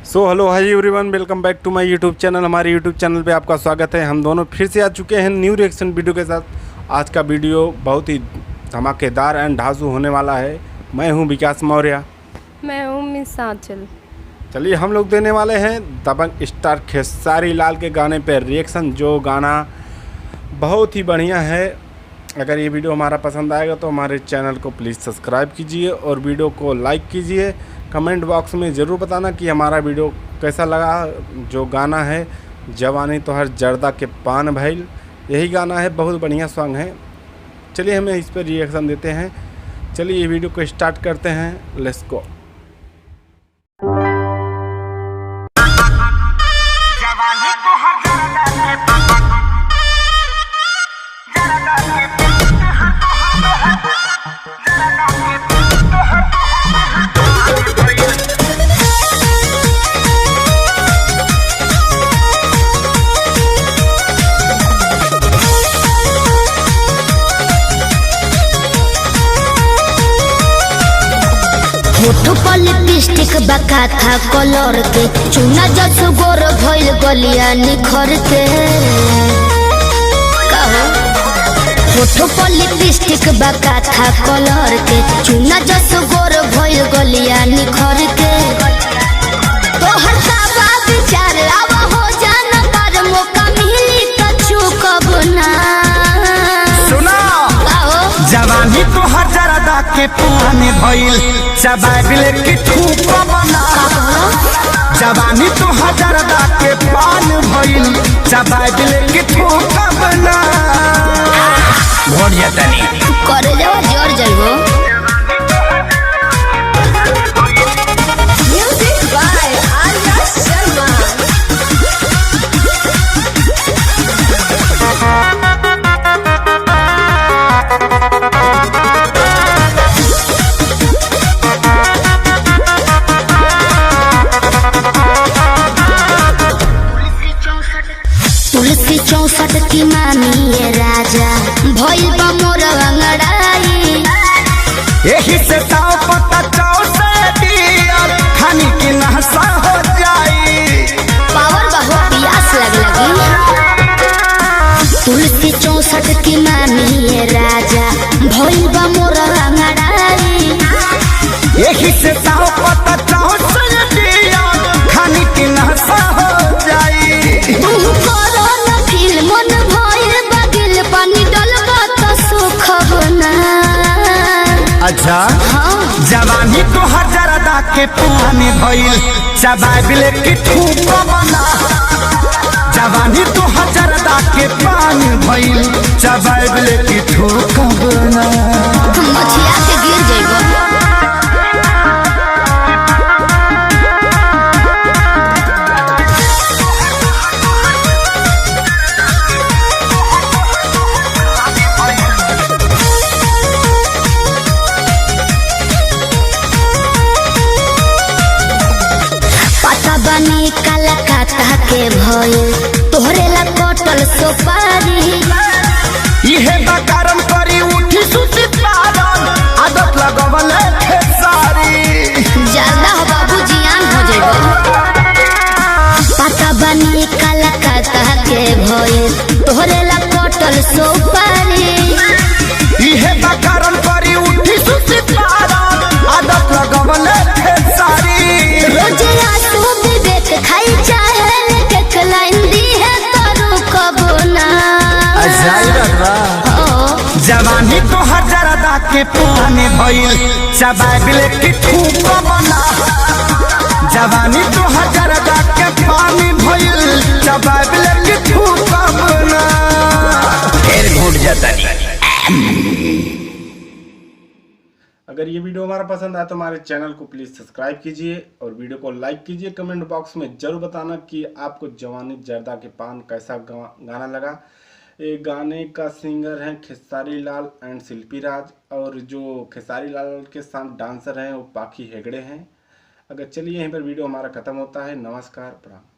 Hello hi everyone, welcome back to my YouTube channel. हमारे YouTube channel पे आपका स्वागत है। हम दोनों फिर से आ चुके हैं न्यू रिएक्शन वीडियो के साथ। आज का वीडियो बहुत ही धमाकेदार एंड धांसू होने वाला है। मैं हूं विकास मौर्य। मैं हूं मिस आंचल। चलिए हम लोग देने वाले हैं दबंग स्टार खेसारी लाल के गाने पे रिएक्शन, जो गाना बहुत ही बढ़िया है। अगर ये वीडियो हमारा पसंद आएगा तो हमारे चैनल को प्लीज़ सब्सक्राइब कीजिए और वीडियो को लाइक कीजिए। कमेंट बॉक्स में ज़रूर बताना कि हमारा वीडियो कैसा लगा। जो गाना है जवानी तो हर जर्दा के पान भइल, यही गाना है, बहुत बढ़िया सॉन्ग है। चलिए हमें इस पर रिएक्शन देते हैं। चलिए ये वीडियो को स्टार्ट करते हैं। Let's go. होठो पर लिपस्टिक बका था कलर के, चुना जस गोर भइल गलिया निखर के। होठो पर लिपस्टिक बका था कलर के, चुना जस गोर भइल गलिया निखर के। तोहर साबा विचार आवा हो जाना, पर मौका मिली त चूकब ना। सुना जवानी तो हर जरदा के पानी भइल, चबाबिल की ठूक बना। जवानी तो हर जरदा के पान भइल, चबाबिल की ठूक बना। भोरिया तनी करे जाओ जोर जाइबो। Music by Arya Sharma. तुलसी 64 की मामी ये राजा भइल बा मोर अंगड़ाई। यही से ताव पता चाव से दिया खानी की नहसा हो जाई। पावर बहु प्यास लगी। तुलसी 64 की मामी ये राजा भइल बा मोर अंगड़ाई। यही से ताव पता चाव से दिया खानी की नहसा हो जाई। मन भइल बगिल पानी डलबा त सुख बना। अच्छा हाँ। जवानी तो हर जरदा के पानी भइल, चबाबिल की ठूक बना। जवानी तो हर जरदा के पानी भइल, चबाबिल की ठूक बना। मछिया के गिर जइबो। बनी कलकत्ता के भइल, तोहरे ला कटल सुपारी। इहे बकारम करी उठी सुती पारन, आदत लगवल खेसारी। ज्यादा हो बाबू जियान हो जइबो। पता बनी कलकत्ता के भइल, तोहरे ला कटल सुपारी। इहे बकारम करी उठी सुती पारन, आदत लगवल खेसारी। रोजे आंसू विवेक खाई चाहे के खलाइन दी है तरू कब ना। जवानी तो हर जरदा के पानी भइल, चबाबिल की ठूक बना। जवानी तो हर जरदा के पानी भइल, चबाबिल की ठूक बना। फिर घुट जाता अगर ये वीडियो हमारा पसंद आया तो हमारे चैनल को प्लीज़ सब्सक्राइब कीजिए और वीडियो को लाइक कीजिए। कमेंट बॉक्स में ज़रूर बताना कि आपको जवानी जर्दा के पान कैसा गाना लगा। ये गाने का सिंगर हैं खेसारी लाल एंड शिल्पी राज, और जो खेसारी लाल के साथ डांसर हैं वो पाखी हेगड़े हैं। अगर चलिए यहीं पर वीडियो हमारा ख़त्म होता है। नमस्कार, प्रणाम।